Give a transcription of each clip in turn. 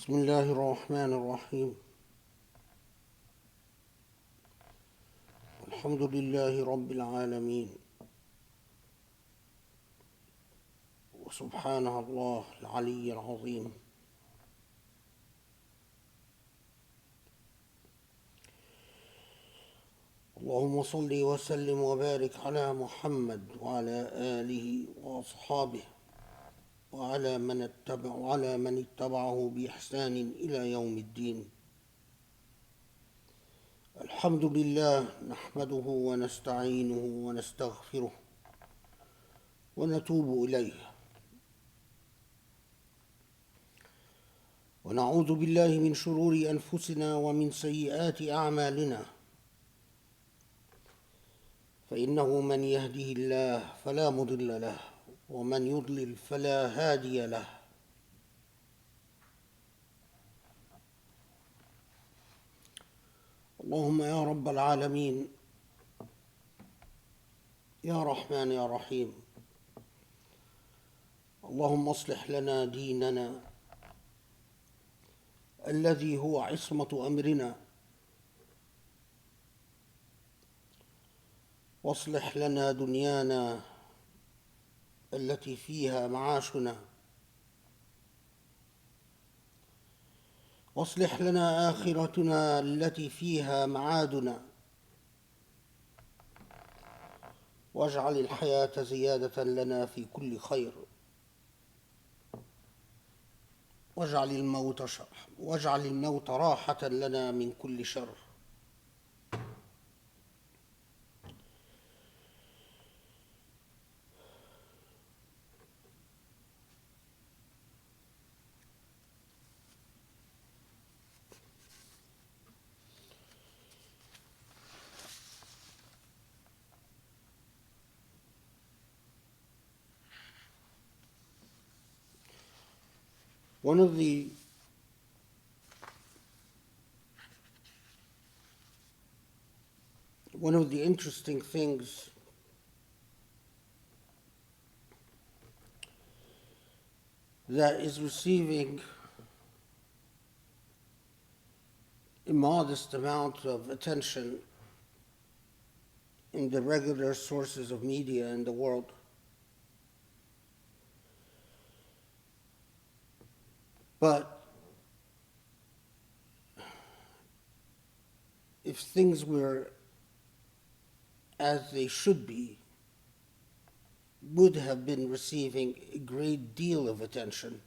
بسم الله الرحمن الرحيم. الحمد لله رب العالمين، وسبحان الله العلي العظيم. اللهم صل وسلم وبارك على محمد وعلى آله وأصحابه وعلى من اتبعه بإحسان إلى يوم الدين. الحمد لله، نحمده ونستعينه ونستغفره ونتوب إليه، ونعوذ بالله من شرور أنفسنا ومن سيئات أعمالنا، فإنه من يهده الله فلا مضل له ومن يضلل فلا هادي له. اللهم يا رب العالمين، يا رحمن يا رحيم، اللهم اصلح لنا ديننا الذي هو عصمة أمرنا، واصلح لنا دنيانا التي فيها معاشنا، واصلح لنا آخرتنا التي فيها معادنا، واجعل الحياة زيادة لنا في كل خير، واجعل الموت راحة لنا من كل شر. One of the interesting things that is receiving a modest amount of attention in the regular sources of media in the world but if things were as they should be, would have been receiving a great deal of attention.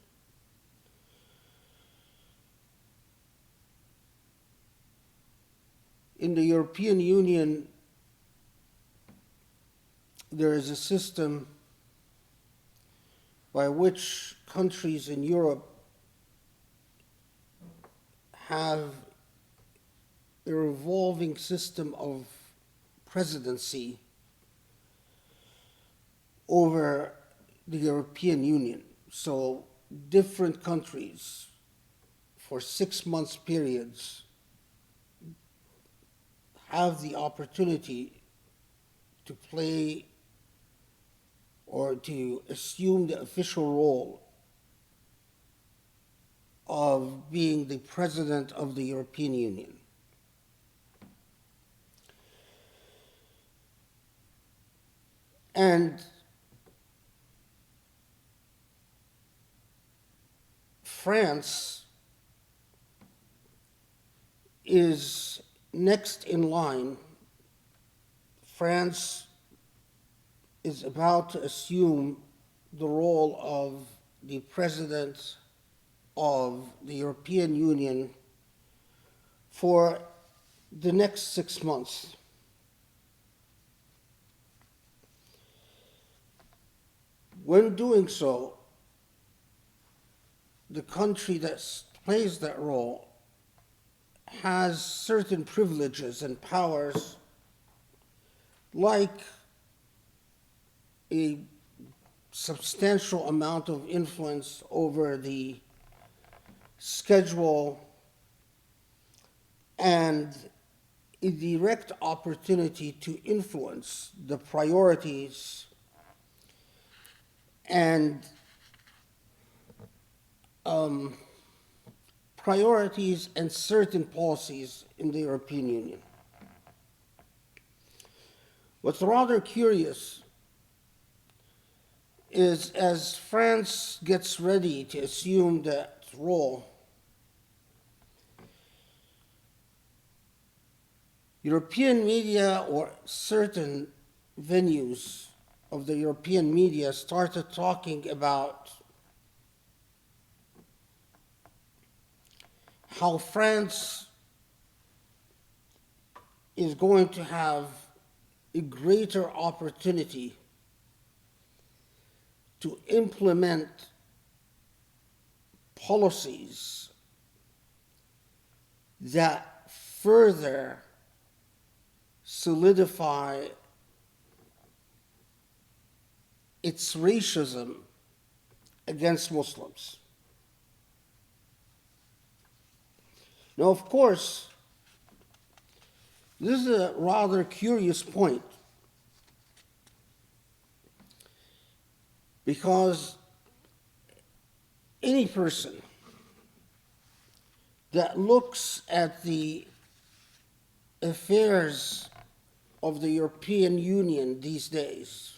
In the European Union, there is a system by which countries in Europe have a revolving system of presidency over the European Union. So different countries for 6 months periods have the opportunity to play or to assume the official role of being the president of the European Union. And France is next in line. France is about to assume the role of the president of the European Union for the next 6 months. When doing so, the country that plays that role has certain privileges and powers, like a substantial amount of influence over the schedule and a direct opportunity to influence the priorities and priorities and certain policies in the European Union. What's rather curious is, as France gets ready to assume that role, European media, or certain venues of the European media, started talking about how France is going to have a greater opportunity to implement policies that further solidify its racism against Muslims. Now, of course, this is a rather curious point, because any person that looks at the affairs of the European Union these days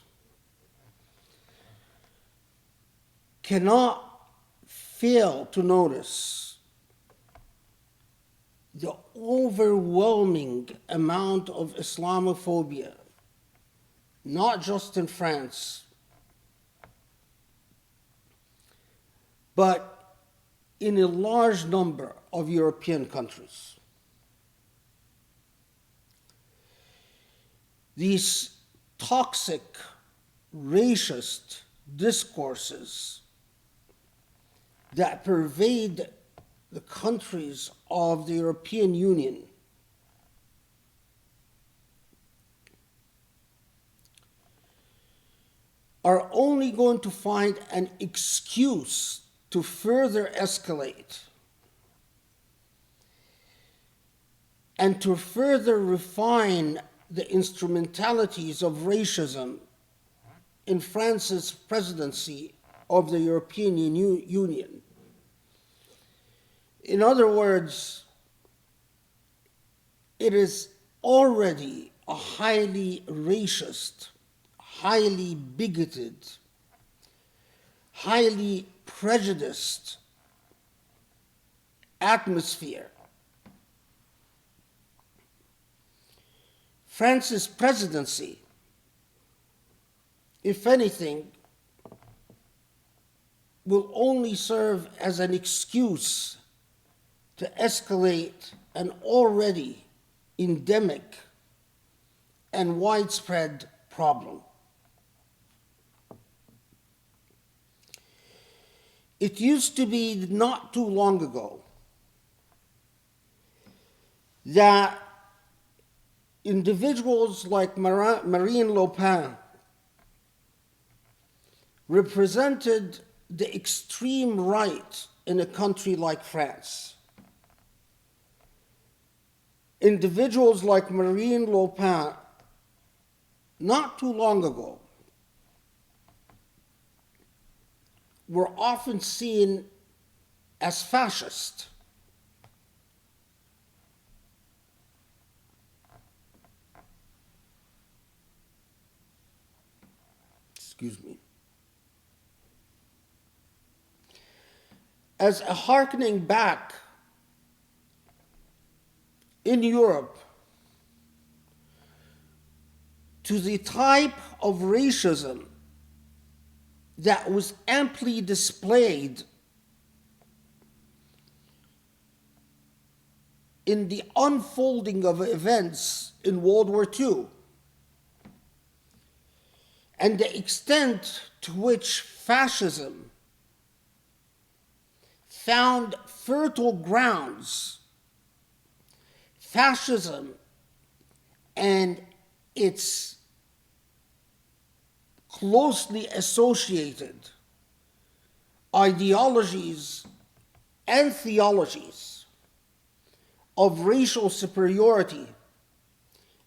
cannot fail to notice the overwhelming amount of Islamophobia, not just in France, but in a large number of European countries. These toxic, racist discourses that pervade the countries of the European Union are only going to find an excuse to further escalate and to further refine the instrumentalities of racism in France's presidency of the European Union. In other words, it is already a highly racist, highly bigoted, highly prejudiced atmosphere. France's presidency, if anything, will only serve as an excuse to escalate an already endemic and widespread problem. It used to be not too long ago that individuals like Marine Le Pen represented the extreme right in a country like France. Individuals like Marine Le Pen, not too long ago, were often seen as fascist. Excuse me. As a hearkening back in Europe to the type of racism that was amply displayed in the unfolding of events in World War II, and the extent to which fascism found fertile grounds. Fascism and its closely associated ideologies and theologies of racial superiority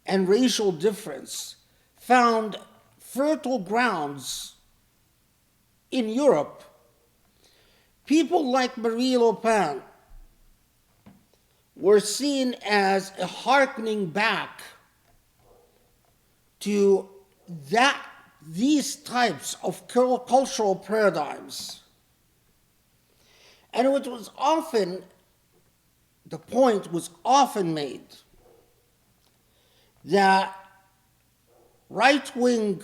and racial difference found fertile grounds in Europe. People like Marie Le Pen were seen as a hearkening back to these types of cultural paradigms. And it was often, the point was often made that right-wing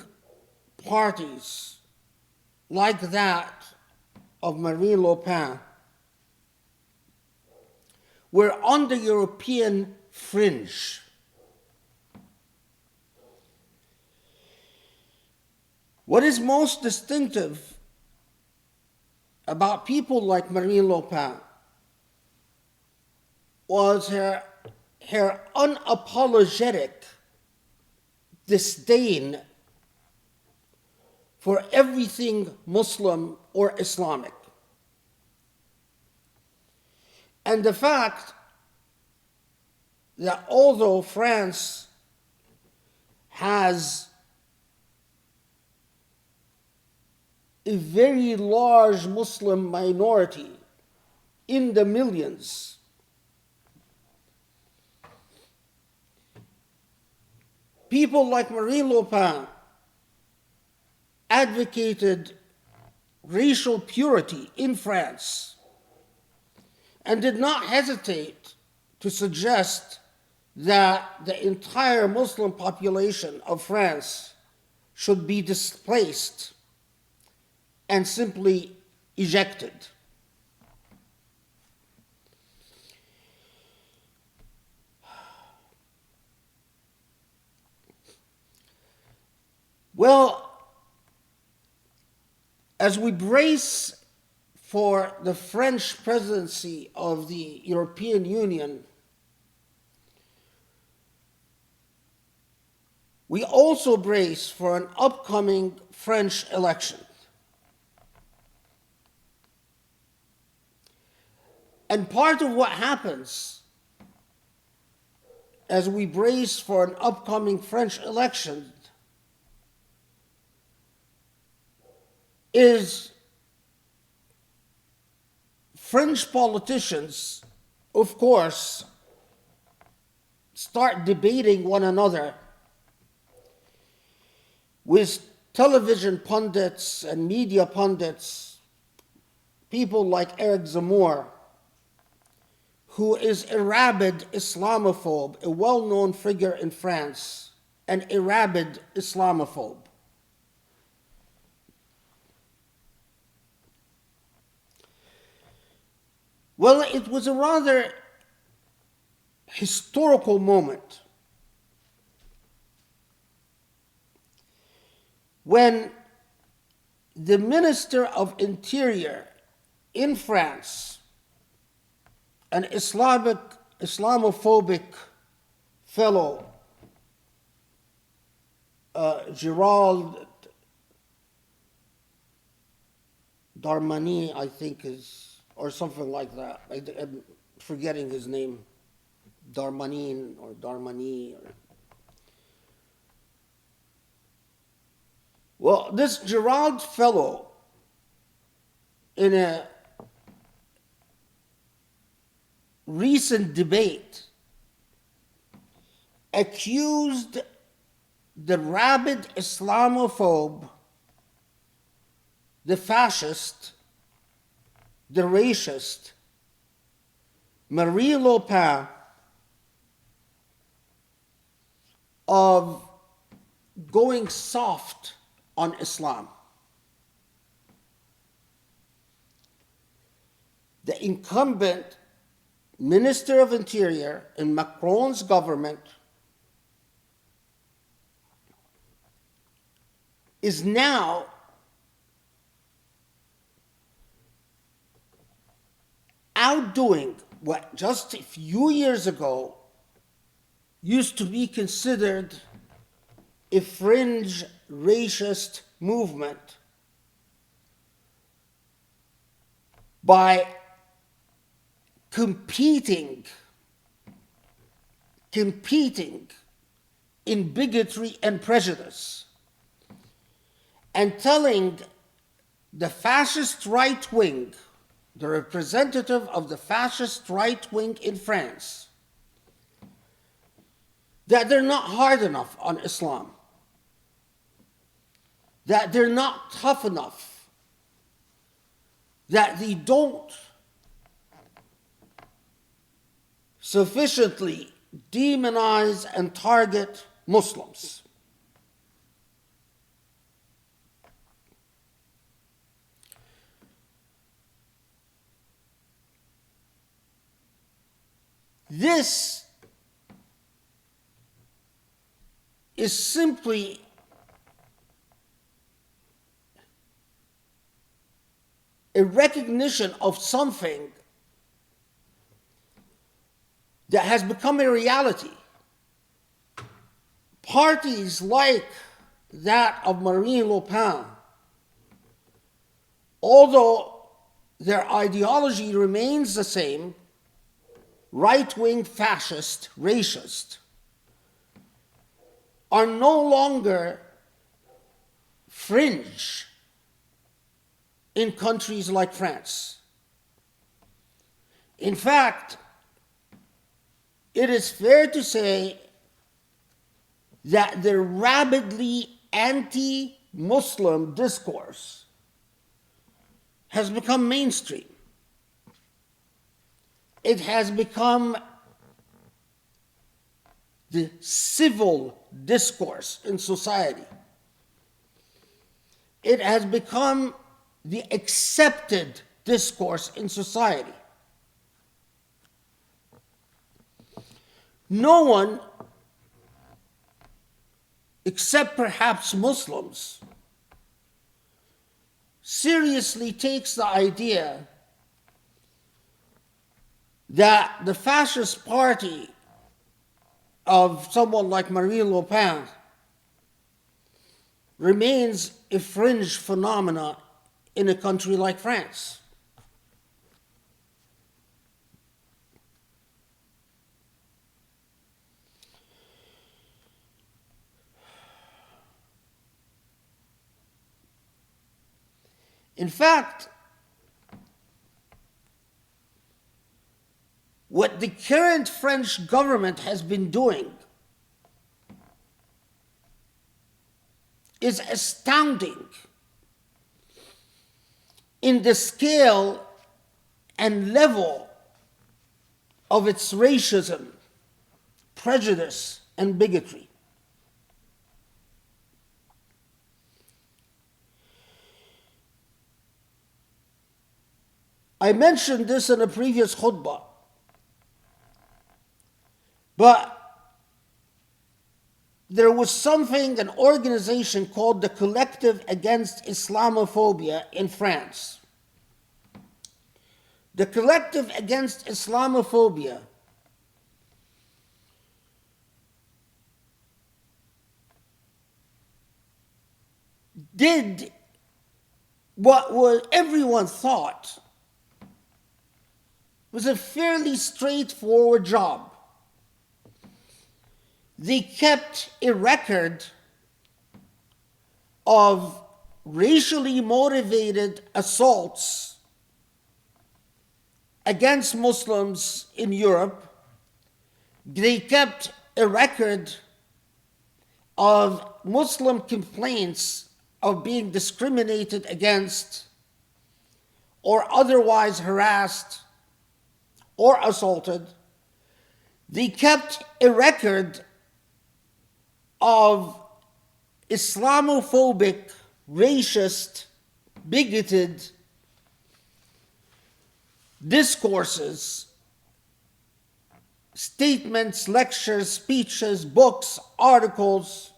parties like that of Marine Le Pen were on the European fringe. What is most distinctive about people like Marine Le Pen was her unapologetic disdain for everything Muslim or Islamic. And the fact that although France has a very large Muslim minority in the millions, people like Marine Le Pen advocated racial purity in France and did not hesitate to suggest that the entire Muslim population of France should be displaced and simply ejected. Well, as we brace for the French presidency of the European Union, we also brace for an upcoming French election. And part of what happens as we brace for an upcoming French election is French politicians, of course, start debating one another with television pundits and media pundits, people like Eric Zemmour, who is a rabid Islamophobe, a well-known figure in France, and a rabid Islamophobe. Well, it was a rather historical moment when the Minister of Interior in France, an Islamophobic fellow, Gérald Darmanin, I think is, or something like that. I'm forgetting his name. Darmanin or Darmani. Well, this Gérald fellow, in a recent debate, accused the rabid Islamophobe, the fascist, the racist, Marine Le Pen, of going soft on Islam. The incumbent Minister of Interior in Macron's government is now outdoing what just a few years ago used to be considered a fringe racist movement by competing in bigotry and prejudice and telling the fascist right wing, the representative of the fascist right wing in France, that they're not hard enough on Islam, that they're not tough enough, that they don't sufficiently demonize and target Muslims. This is simply a recognition of something that has become a reality. Parties like that of Marine Le Pen, although their ideology remains the same, right-wing fascist, racist, are no longer fringe in countries like France. In fact, it is fair to say that the rabidly anti-Muslim discourse has become mainstream. It has become the civil discourse in society. It has become the accepted discourse in society. No one, except perhaps Muslims, seriously takes the idea that the fascist party of someone like Marine Le Pen remains a fringe phenomena in a country like France. In fact, what the current French government has been doing is astounding in the scale and level of its racism, prejudice, and bigotry. I mentioned this in a previous khutbah, but there was something, an organization called the Collective Against Islamophobia in France. The Collective Against Islamophobia did what everyone thought was a fairly straightforward job. They kept a record of racially motivated assaults against Muslims in Europe. They kept a record of Muslim complaints of being discriminated against or otherwise harassed or assaulted. They kept a record of Islamophobic, racist, bigoted discourses, statements, lectures, speeches, books, articles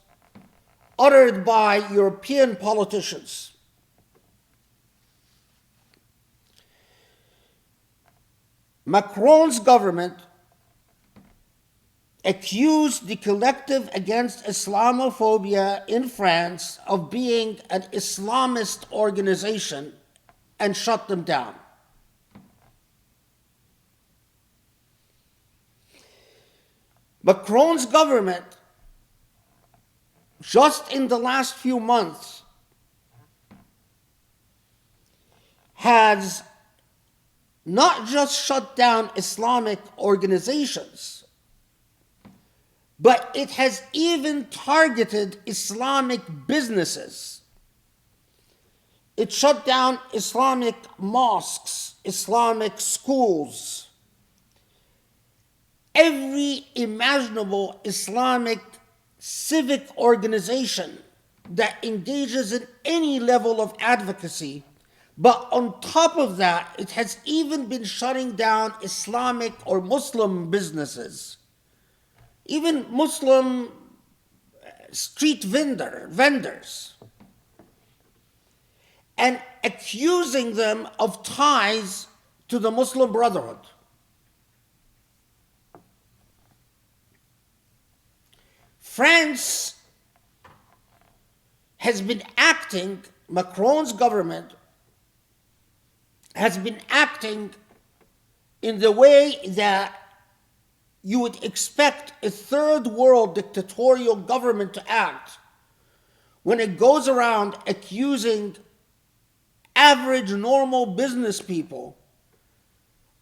uttered by European politicians. Macron's government accused the Collective Against Islamophobia in France of being an Islamist organization and shut them down. Macron's government, just in the last few months, has not just shut down Islamic organizations, but it has even targeted Islamic businesses. It shut down Islamic mosques, Islamic schools, every imaginable Islamic civic organization that engages in any level of advocacy. But on top of that, it has even been shutting down Islamic or Muslim businesses, even Muslim street vendors, and accusing them of ties to the Muslim Brotherhood. France has been acting, Macron's government has been acting in the way that you would expect a third world dictatorial government to act when it goes around accusing average normal business people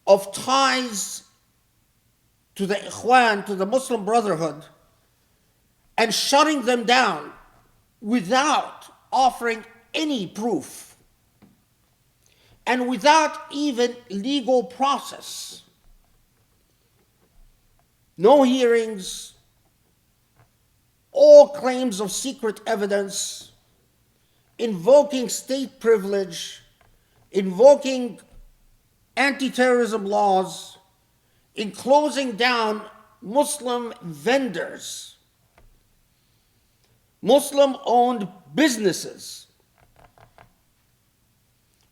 of ties to the Ikhwan, to the Muslim Brotherhood, and shutting them down without offering any proof and without even legal process. No hearings, all claims of secret evidence, invoking state privilege, invoking anti-terrorism laws, in closing down Muslim vendors, Muslim-owned businesses,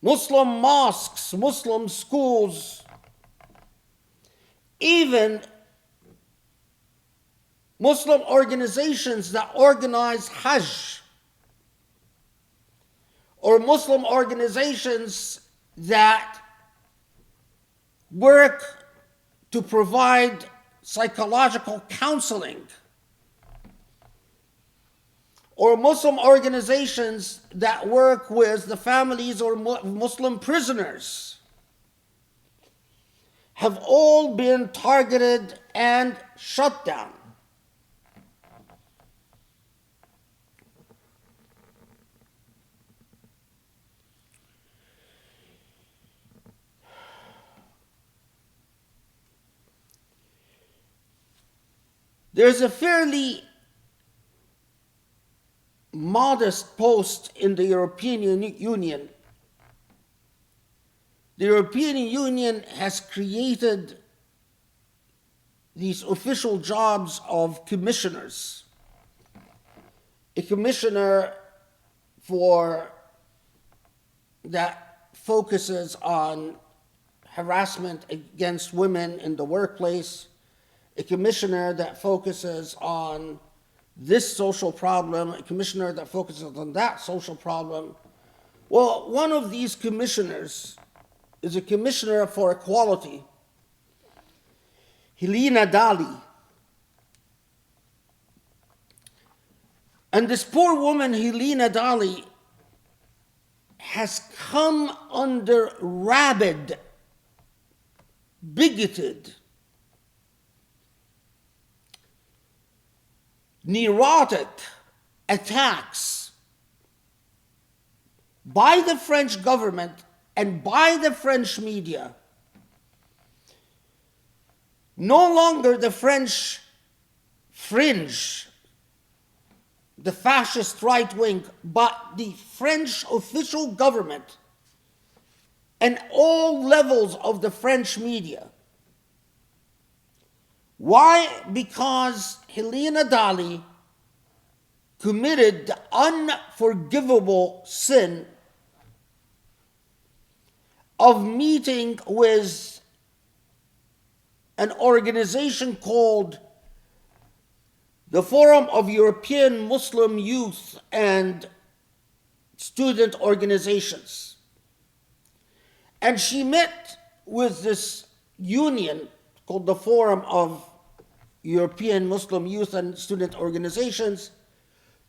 Muslim mosques, Muslim schools, even Muslim organizations that organize Hajj, or Muslim organizations that work to provide psychological counseling, or Muslim organizations that work with the families or Muslim prisoners, have all been targeted and shut down. There's a fairly modest post in the European Union. The European Union has created these official jobs of commissioners. A commissioner that focuses on harassment against women in the workplace, a commissioner that focuses on this social problem, a commissioner that focuses on that social problem. Well, one of these commissioners is a commissioner for equality, Helena Dalli. And this poor woman, Helena Dalli, has come under rabid, bigoted, neurotic attacks by the French government and by the French media. No longer the French fringe, the fascist right wing, but the French official government and all levels of the French media. Why? Because Helena Dalli committed the unforgivable sin of meeting with an organization called the Forum of European Muslim Youth and Student Organizations. And she met with this union called the Forum of European Muslim Youth and Student Organizations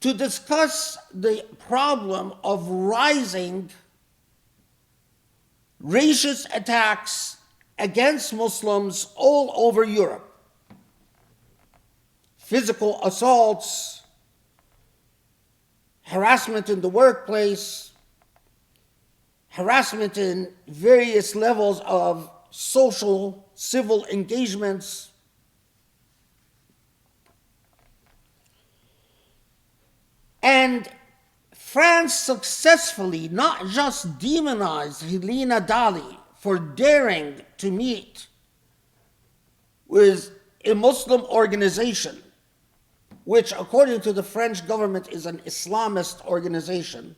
to discuss the problem of rising racist attacks against Muslims all over Europe. physical assaults, harassment in the workplace, harassment in various levels of social, civil engagements. And France successfully not just demonized Helena Dali for daring to meet with a Muslim organization, which according to the French government is an Islamist organization,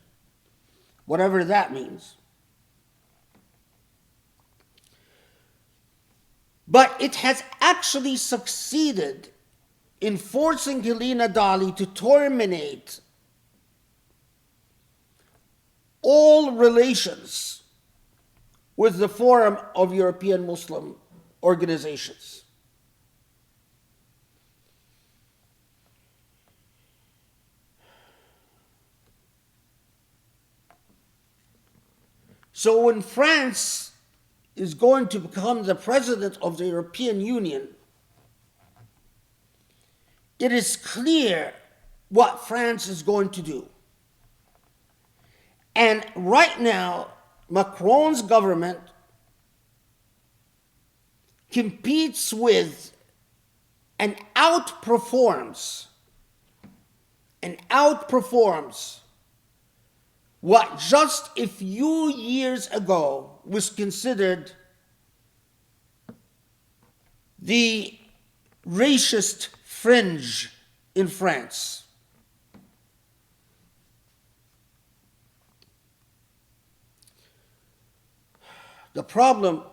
whatever that means. But it has actually succeeded in forcing Helena Dali to terminate all relations with the Forum of European Muslim Organizations. So when France is going to become the president of the European Union, it is clear what France is going to do. And right now, Macron's government competes with and outperforms what just a few years ago was considered the racist fringe in France. The problem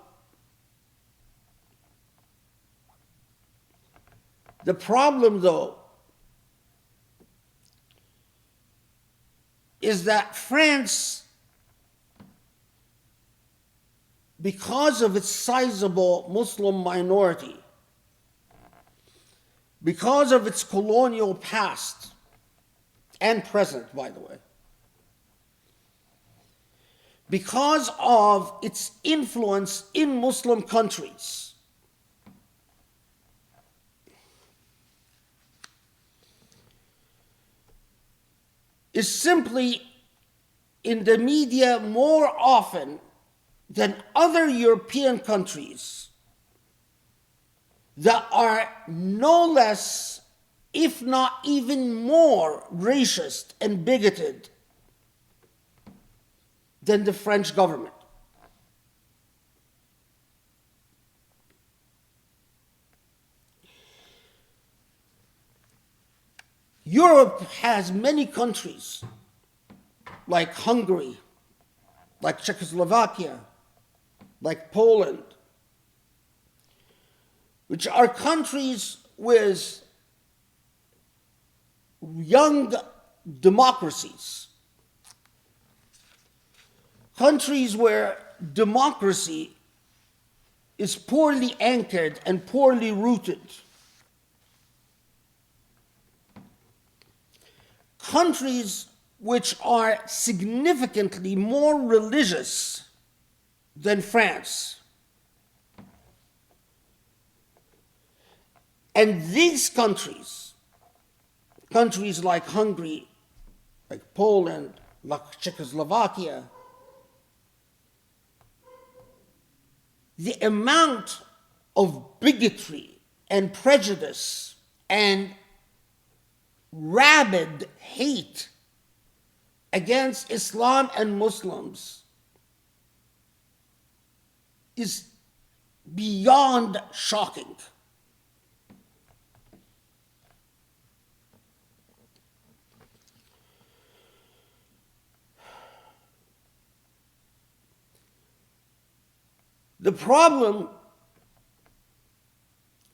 though is that France, because of its sizable Muslim minority, because of its colonial past and present, by the way, because of its influence in Muslim countries, is simply in the media more often than other European countries that are no less, if not even more, racist and bigoted than the French government. Europe has many countries, like Hungary, like Czechoslovakia, like Poland, which are countries with young democracies, countries where democracy is poorly anchored and poorly rooted, countries which are significantly more religious than France. And these countries like Hungary, like Poland, like Czechoslovakia, the amount of bigotry and prejudice and rabid hate against Islam and Muslims is beyond shocking. The problem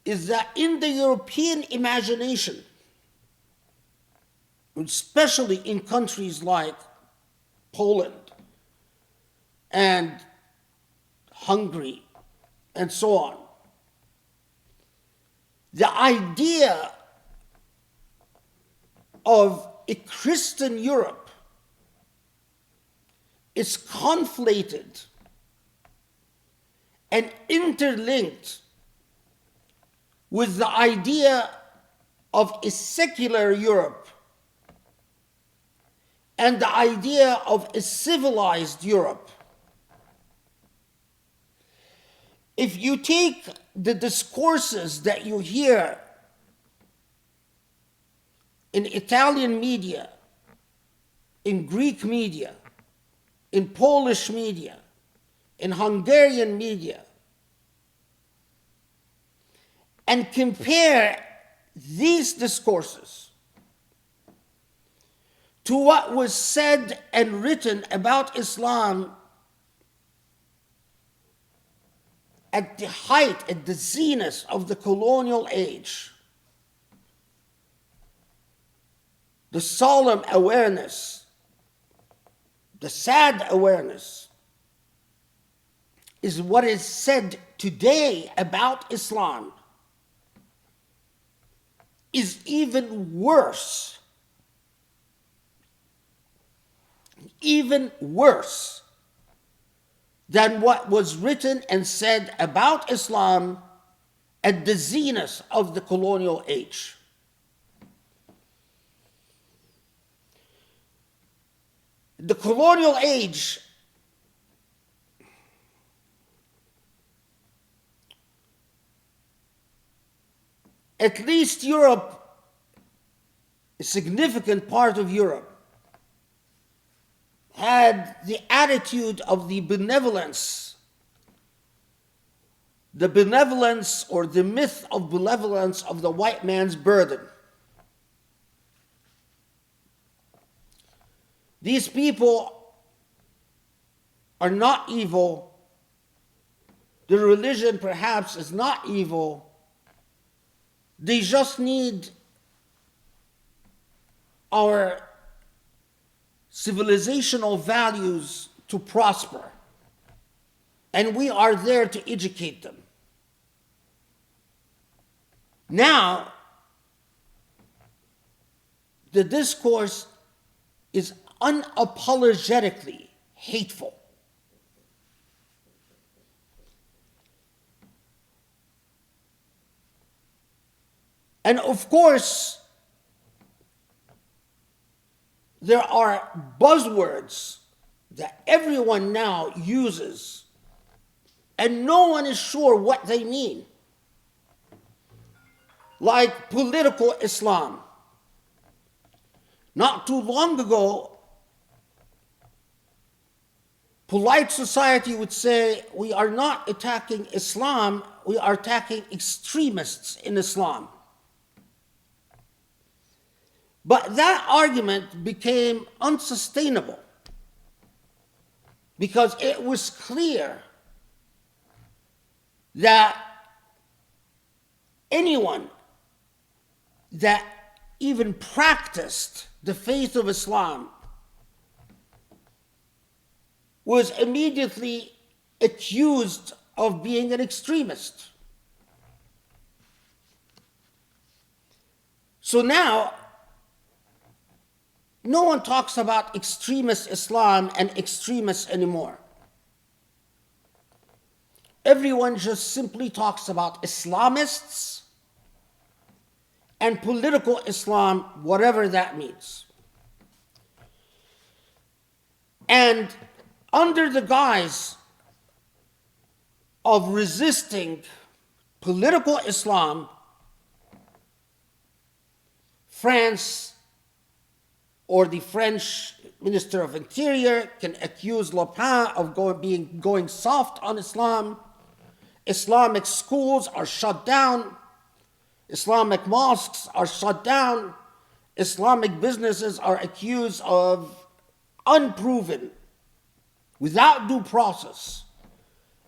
is that in the European imagination, especially in countries like Poland and Hungary and so on, the idea of a Christian Europe is conflated and interlinked with the idea of a secular Europe and the idea of a civilized Europe. If you take the discourses that you hear in Italian media, in Greek media, in Polish media, in Hungarian media, and compare these discourses to what was said and written about Islam at the height, at the zenith of the colonial age, the solemn awareness, the sad awareness, is what is said today about Islam is even worse than what was written and said about Islam at the zenith of the colonial age. The colonial age at least Europe, a significant part of Europe, had the attitude of the benevolence or the myth of benevolence of the white man's burden. These people are not evil. The religion perhaps is not evil. They just need our civilizational values to prosper. And we are there to educate them. Now, the discourse is unapologetically hateful. And of course, there are buzzwords that everyone now uses, and no one is sure what they mean. Like political Islam. Not too long ago, polite society would say, we are not attacking Islam, we are attacking extremists in Islam. But that argument became unsustainable because it was clear that anyone that even practiced the faith of Islam was immediately accused of being an extremist. So now, no one talks about extremist Islam and extremists anymore. Everyone just simply talks about Islamists and political Islam, whatever that means. And under the guise of resisting political Islam, France or the French Minister of Interior can accuse Le Pen of going soft on Islam. Islamic schools are shut down. Islamic mosques are shut down. Islamic businesses are accused of unproven, without due process,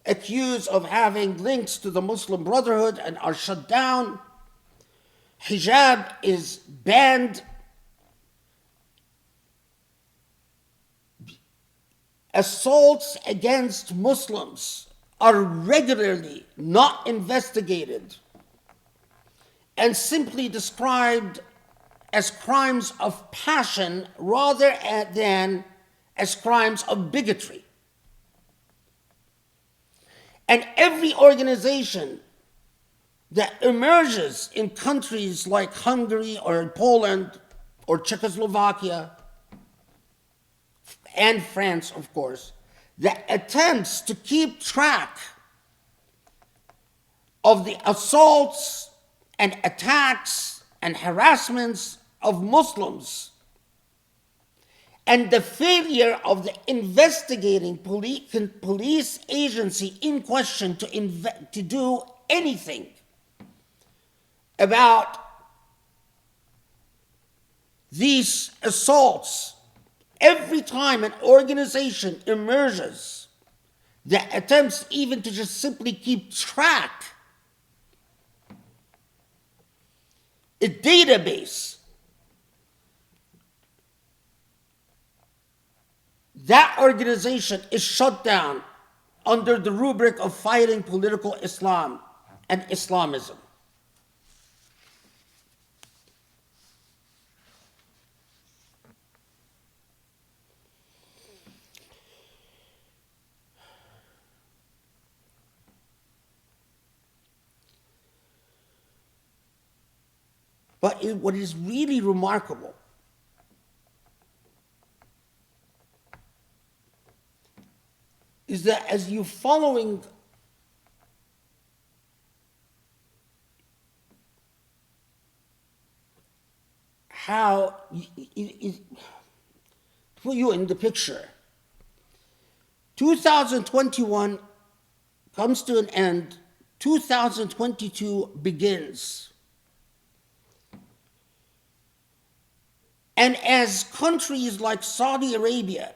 accused of having links to the Muslim Brotherhood and are shut down. Hijab is banned. Assaults against Muslims are regularly not investigated and simply described as crimes of passion rather than as crimes of bigotry. And every organization that emerges in countries like Hungary or Poland or Czechoslovakia and France, of course, that attempts to keep track of the assaults and attacks and harassments of Muslims, and the failure of the investigating police agency in question to do anything about these assaults. Every time an organization emerges that attempts even to just simply keep track, a database, that organization is shut down under the rubric of fighting political Islam and Islamism. But what is really remarkable is that as you're following how, to put you in the picture, 2021 comes to an end, 2022 begins. And as countries like Saudi Arabia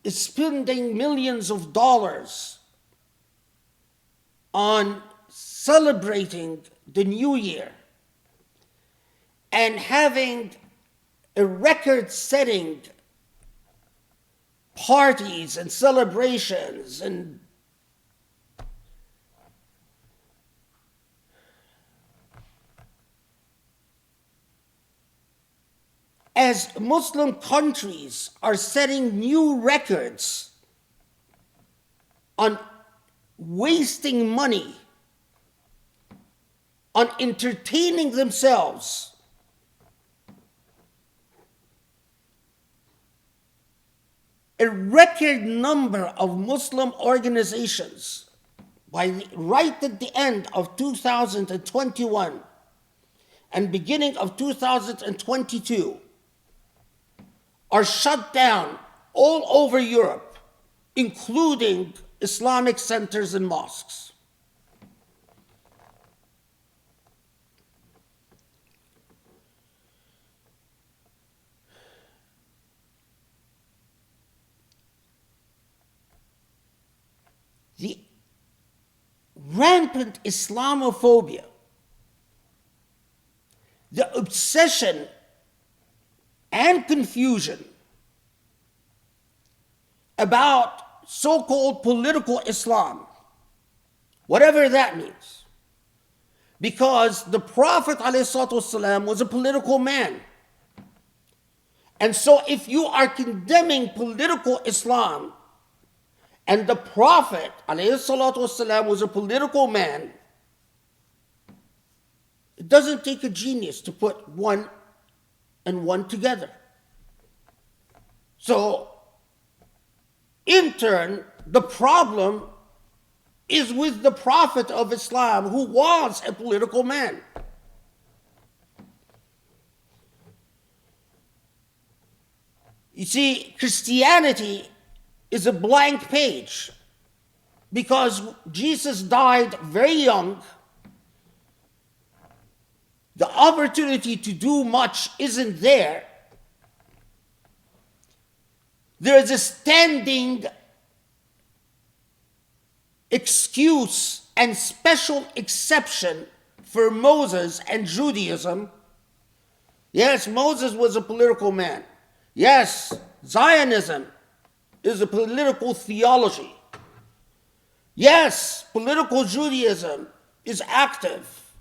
is spending millions of dollars on celebrating the new year and having a record-setting parties and celebrations, and as Muslim countries are setting new records on wasting money, on entertaining themselves, a record number of Muslim organizations right at the end of 2021 and beginning of 2022 are shut down all over Europe, including Islamic centers and mosques. The rampant Islamophobia, the obsession and confusion about so-called political Islam, whatever that means, because the Prophet ﷺ was a political man. And so if you are condemning political Islam, and the Prophet ﷺ was a political man, it doesn't take a genius to put one and one together. So, in turn, the problem is with the Prophet of Islam, who was a political man. You see, Christianity is a blank page because Jesus died very young. The opportunity to do much isn't there. There is a standing excuse and special exception for Moses and Judaism. Yes, Moses was a political man. Yes, Zionism is a political theology. Yes, political Judaism is active,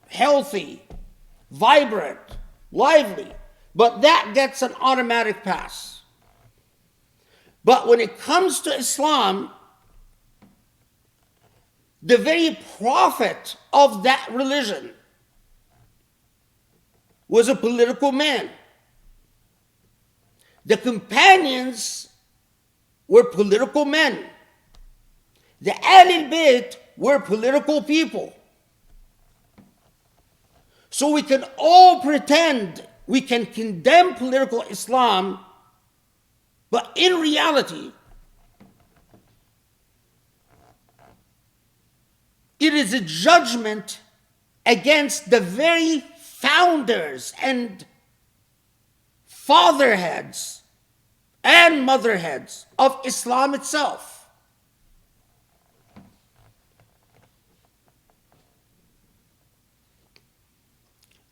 healthy, vibrant, lively, but that gets an automatic pass. But when it comes to Islam, The very prophet of that religion was a political man. The companions were political men. The Ahlul Bayt were political people. So we can all pretend we can condemn political Islam, but in reality, it is a judgment against the very founders and fatherheads and motherheads of Islam itself.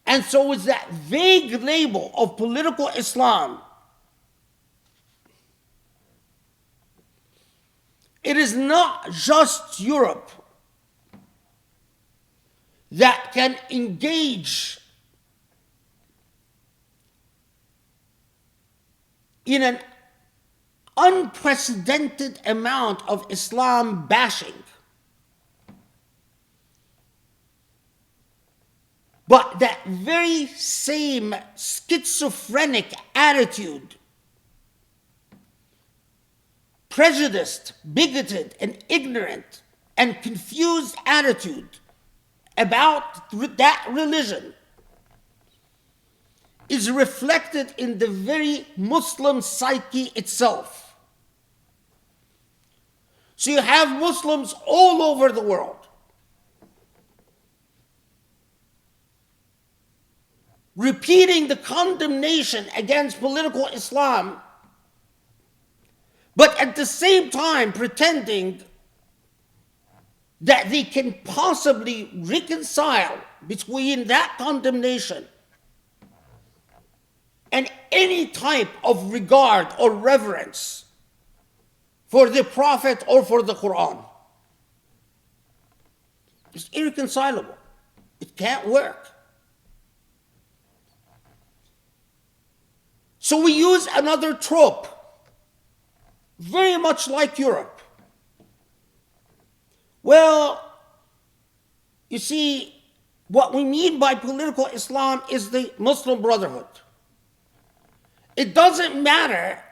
And so it's that vague label of political Islam. It is not just Europe that can engage in an unprecedented amount of Islam bashing. But that very same schizophrenic attitude, prejudiced, bigoted, and ignorant, and confused attitude about that religion is reflected in the very Muslim psyche itself. So you have Muslims all over the world repeating the condemnation against political Islam, but at the same time pretending that they can possibly reconcile between that condemnation and any type of regard or reverence for the Prophet or for the Quran. It's irreconcilable. It can't work. So we use another trope, very much like Europe. Well, you see, what we mean by political Islam is the Muslim Brotherhood. It doesn't matter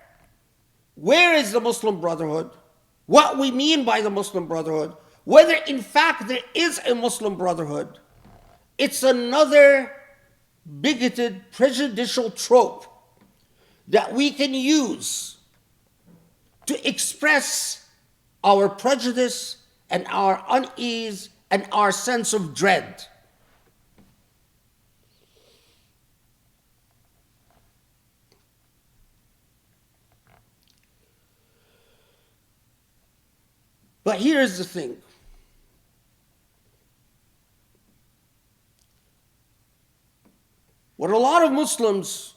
where is the Muslim Brotherhood, what we mean by the Muslim Brotherhood, whether in fact there is a Muslim Brotherhood. It's another bigoted, prejudicial trope that we can use to express our prejudice and our unease and our sense of dread. But here's the thing. What a lot of Muslims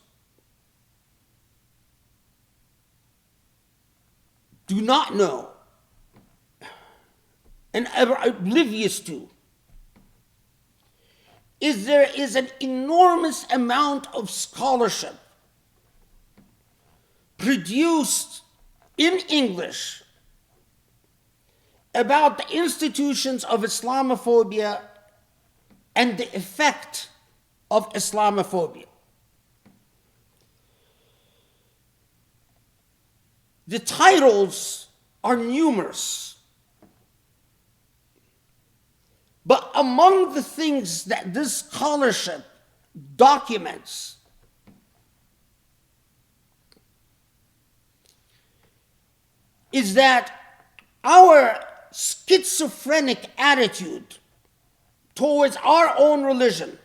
do not know and are oblivious to is there is an enormous amount of scholarship produced in English about the institutions of Islamophobia and the effect of Islamophobia. The titles are numerous, but among the things that this scholarship documents is that our schizophrenic attitude towards our own religion,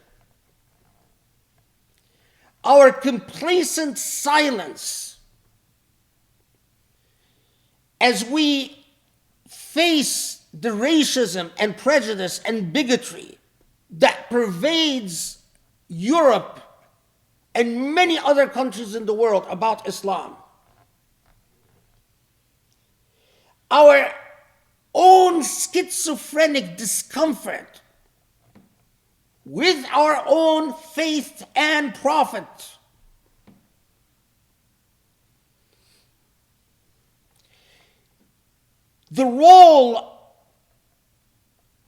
our complacent silence as we face the racism and prejudice and bigotry that pervades Europe and many other countries in the world about Islam, our own schizophrenic discomfort with our own faith and prophet, the role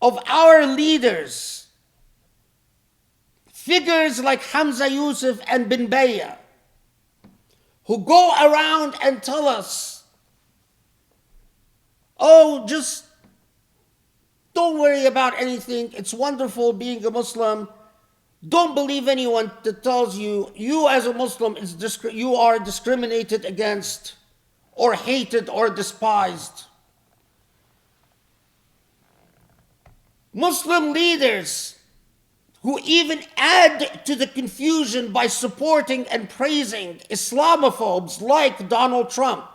of our leaders, figures like Hamza Yusuf and bin Baya, who go around and tell us, oh, just don't worry about anything. It's wonderful being a Muslim. Don't believe anyone that tells you, you as a Muslim, you are discriminated against or hated or despised. Muslim leaders who even add to the confusion by supporting and praising Islamophobes like Donald Trump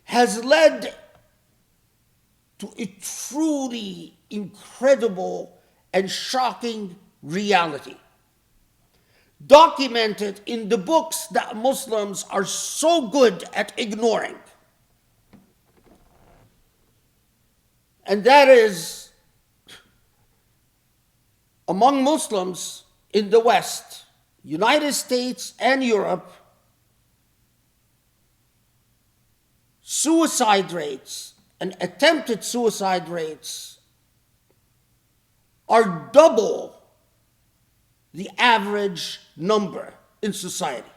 has led to a truly incredible and shocking reality, documented in the books that Muslims are so good at ignoring. And that is, among Muslims in the West, United States and Europe, suicide rates and attempted suicide rates are double the average number in society.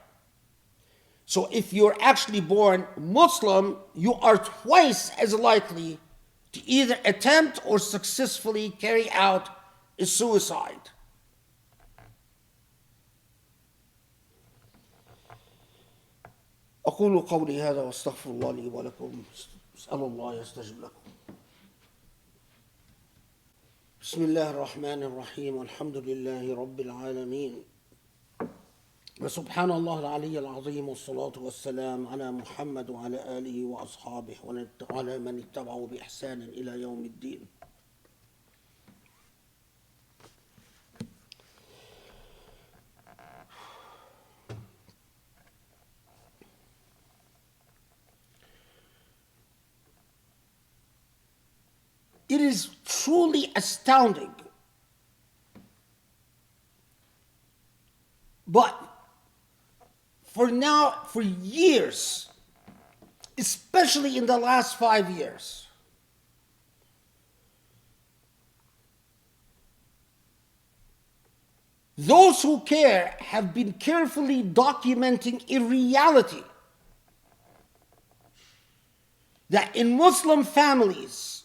So if you're actually born Muslim, you are twice as likely to either attempt or successfully carry out a suicide. أقول قولي هذا واستغفر الله لي ولكم أسأل الله يستجب لكم. بسم الله الرحمن الرحيم والحمد لله رب العالمين وسبحان الله العلي العظيم والصلاة والسلام على محمد وعلى آله وأصحابه وعلى من اتبعوا بإحسان إلى يوم الدين. It is truly astounding, but for years, especially in the last 5 years, those who care have been carefully documenting a reality that in Muslim families,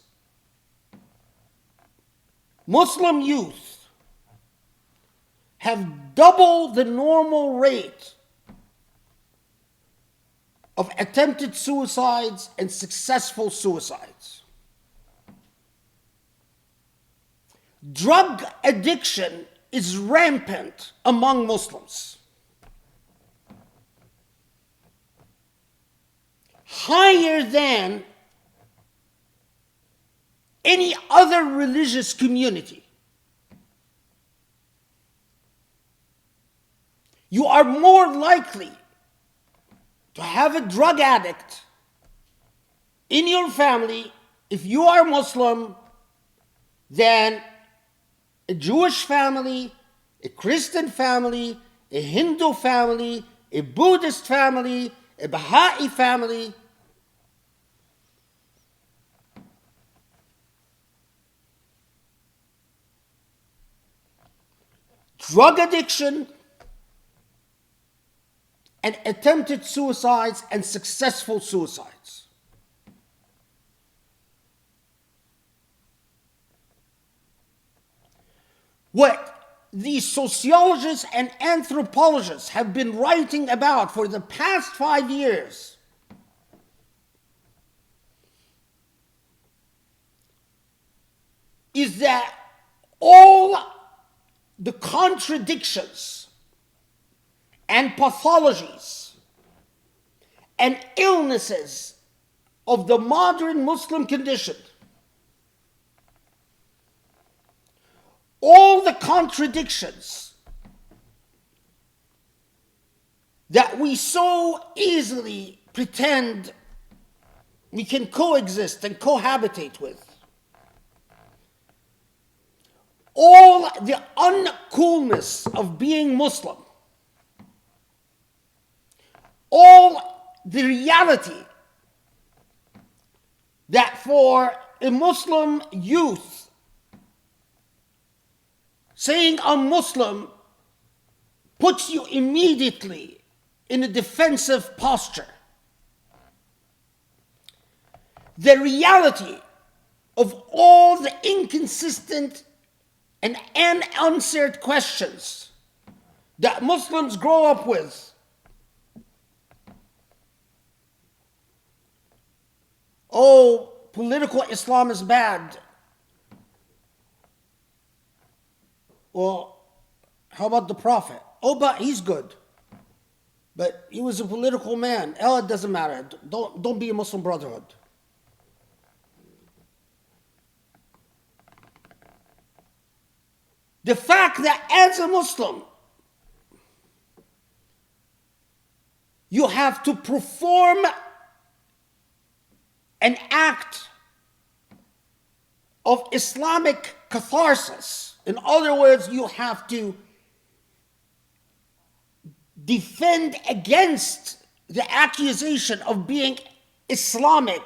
Muslim youth have double the normal rate of attempted suicides and successful suicides. Drug addiction is rampant among Muslims. Higher than any other religious community. You are more likely to have a drug addict in your family if you are Muslim than a Jewish family, a Christian family, a Hindu family, a Buddhist family, a Bahai family. Drug addiction and attempted suicides and successful suicides. What the sociologists and anthropologists have been writing about for the past 5 years is that all the contradictions and pathologies and illnesses of the modern Muslim condition, all the contradictions that we so easily pretend we can coexist and cohabitate with, all the un-coolness of being Muslim, all the reality that for a Muslim youth saying I'm Muslim puts you immediately in a defensive posture. The reality of all the inconsistent and unanswered questions that Muslims grow up with. Oh, political Islam is bad. Well, how about the Prophet? Oh, but he's good. But he was a political man. Oh, it doesn't matter. Don't be a Muslim Brotherhood. The fact that as a Muslim, you have to perform an act of Islamic catharsis. In other words, you have to defend against the accusation of being Islamic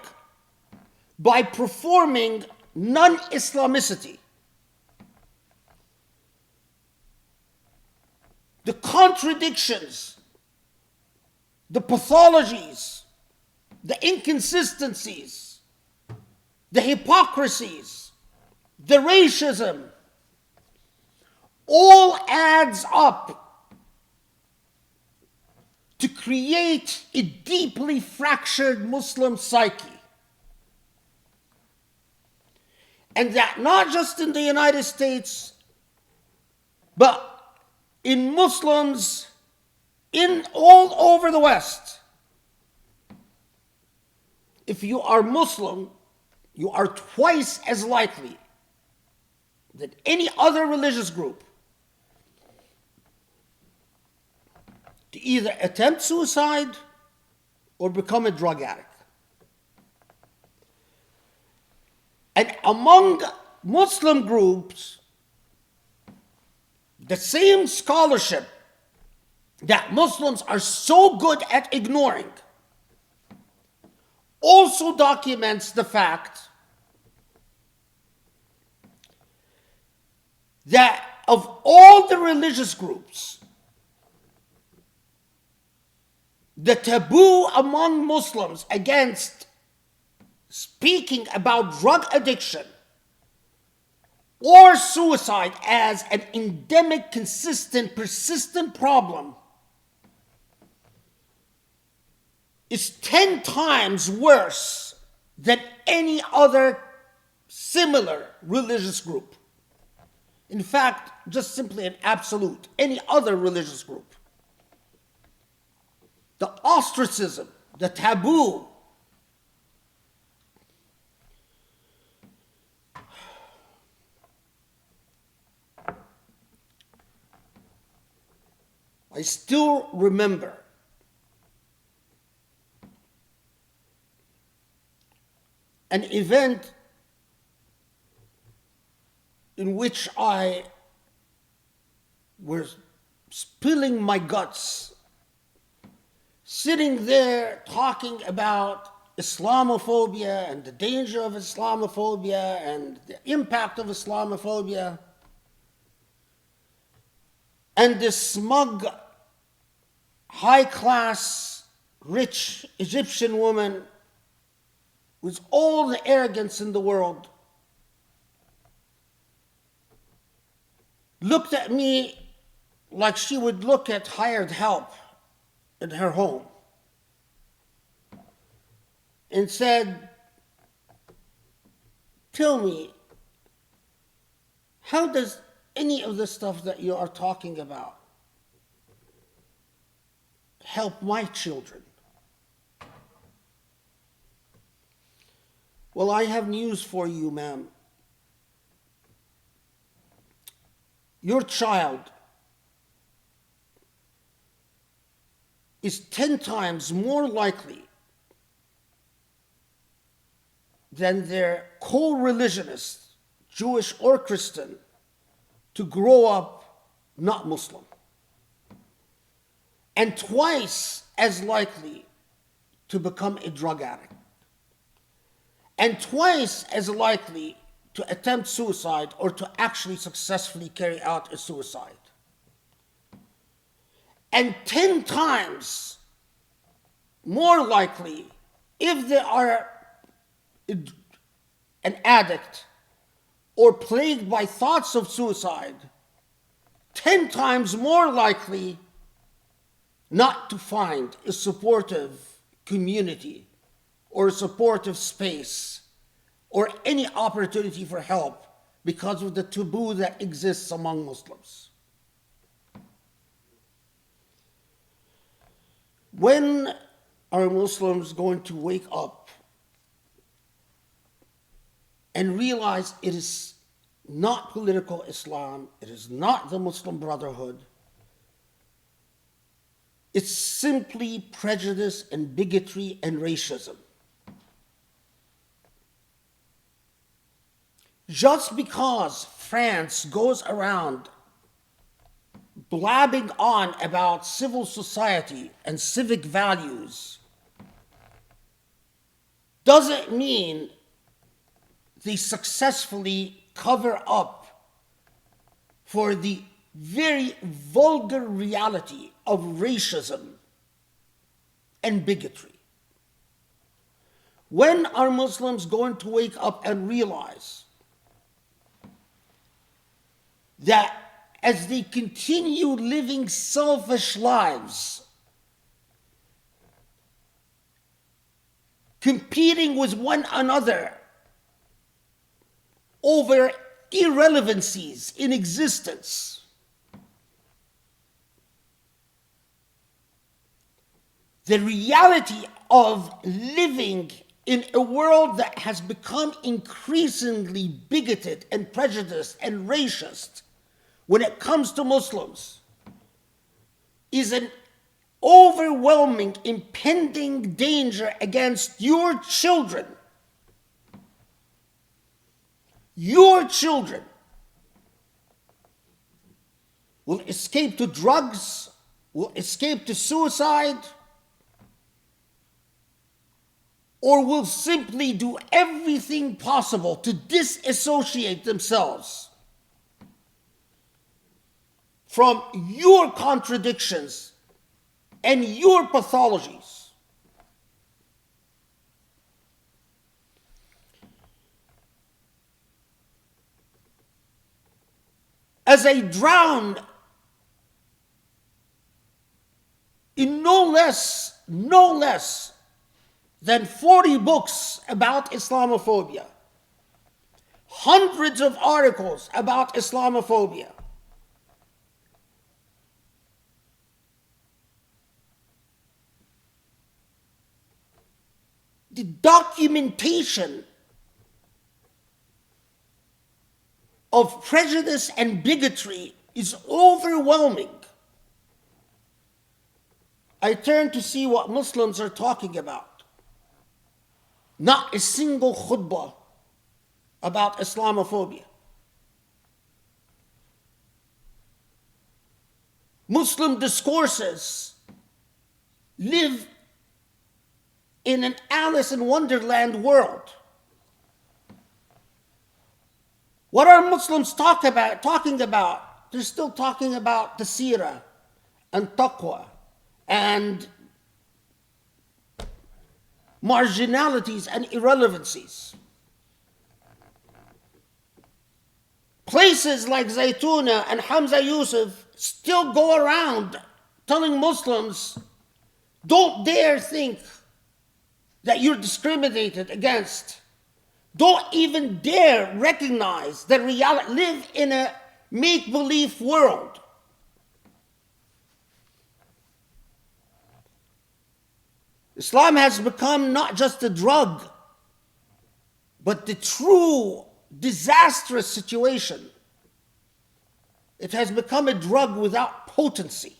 by performing non-Islamicity. The contradictions, the pathologies, the inconsistencies, the hypocrisies, the racism, all adds up to create a deeply fractured Muslim psyche. And that not just in the United States, but in Muslims in all over the West. If you are Muslim, you are twice as likely than any other religious group to either attempt suicide or become a drug addict. And among Muslim groups, the same scholarship that Muslims are so good at ignoring also documents the fact that of all the religious groups, the taboo among Muslims against speaking about drug addiction or suicide as an endemic, consistent, persistent problem is 10 times worse than any other similar religious group. In fact, just simply an absolute, any other religious group. The ostracism, the taboo, I still remember an event in which I was spilling my guts, sitting there talking about Islamophobia and the danger of Islamophobia and the impact of Islamophobia. And this smug, high-class, rich Egyptian woman with all the arrogance in the world looked at me like she would look at hired help in her home and said, "Tell me, how does any of the stuff that you are talking about help my children?" Well, I have news for you, ma'am. Your child is 10 times more likely than their co-religionist, Jewish or Christian, to grow up not Muslim. And twice as likely to become a drug addict. and twice as likely to attempt suicide or to actually successfully carry out a suicide. And 10 times more likely if they are an addict or plagued by thoughts of suicide, 10 times more likely not to find a supportive community or a supportive space or any opportunity for help because of the taboo that exists among Muslims. When are Muslims going to wake up and realize it is not political Islam, it is not the Muslim Brotherhood, it's simply prejudice and bigotry and racism? Just because France goes around blabbing on about civil society and civic values doesn't mean they successfully cover up for the very vulgar reality of racism and bigotry. When are Muslims going to wake up and realize that as they continue living selfish lives, competing with one another over irrelevancies in existence, the reality of living in a world that has become increasingly bigoted and prejudiced and racist when it comes to Muslims is an overwhelming, impending danger against your children. Your children will escape to drugs, will escape to suicide, or will simply do everything possible to disassociate themselves from your contradictions and your pathologies. As I drown in no less than 40 books about Islamophobia, hundreds of articles about Islamophobia, the documentation of prejudice and bigotry is overwhelming. I turn to see what Muslims are talking about. Not a single khutbah about Islamophobia. Muslim discourses live in an Alice in Wonderland world. What are Muslims talking about? They're still talking about the seerah and taqwa and marginalities and irrelevancies. Places like Zaytuna and Hamza Yusuf still go around telling Muslims, don't dare think that you're discriminated against. Don't even dare recognize that reality, live in a make-believe world. Islam has become not just a drug, but the true disastrous situation. It has become a drug without potency.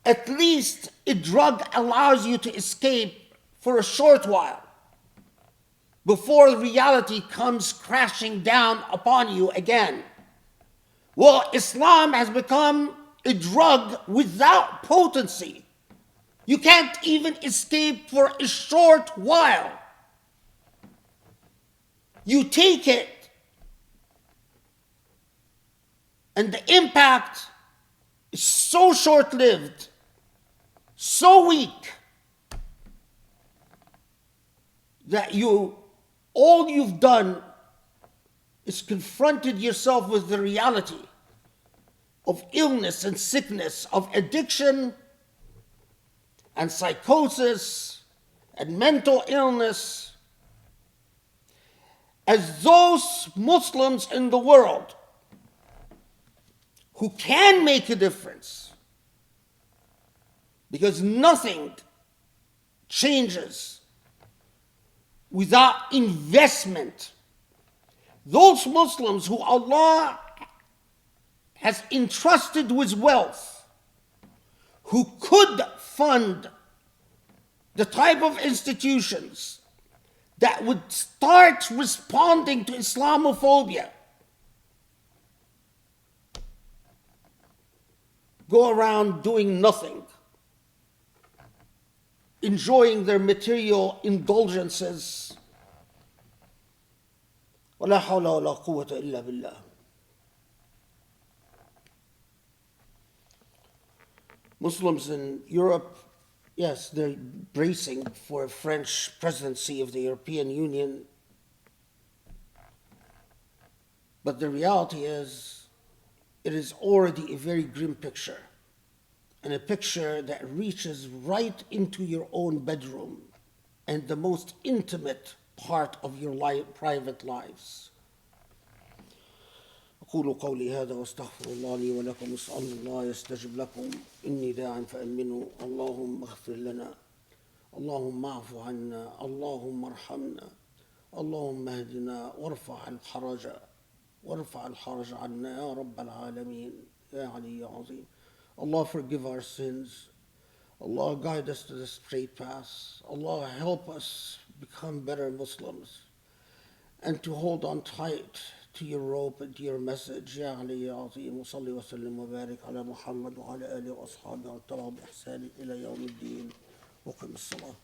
At least a drug allows you to escape for a short while before reality comes crashing down upon you again. Well, Islam has become a drug without potency You can't even escape for a short while. You take it, and the impact is so short-lived, so weak, that all you've done is confronted yourself with the reality of illness and sickness, of addiction and psychosis and mental illness, as those Muslims in the world who can make a difference, because nothing changes without investment. Those Muslims who Allah has entrusted with wealth, who could fund the type of institutions that would start responding to Islamophobia, go around doing nothing, enjoying their material indulgences. ولا حول ولا قوة إلا بالله. Muslims in Europe, yes, they're bracing for a French presidency of the European Union. But the reality is, it is already a very grim picture, and a picture that reaches right into your own bedroom and the most intimate part of your private lives. أقول قولي هذا واستغفر الله لي ولكم واسأل الله يستجب لكم إني داع فأمنوا اللهم اغفر لنا اللهم اعف عنا اللهم ارحمنا اللهم اهدنا وارفع الحرج عنا يا رب العالمين يا علي يا عظيم. Allah forgive our sins. Allah guide us to the straight path. Allah help us become better Muslims and to hold on tight to your rope and to your message. يا علي يا عظيم وصلي وسلم وبارك على محمد وعلى آله وأصحابه واتبعوا بإحسان إلى يوم الدين وقم الصلاة.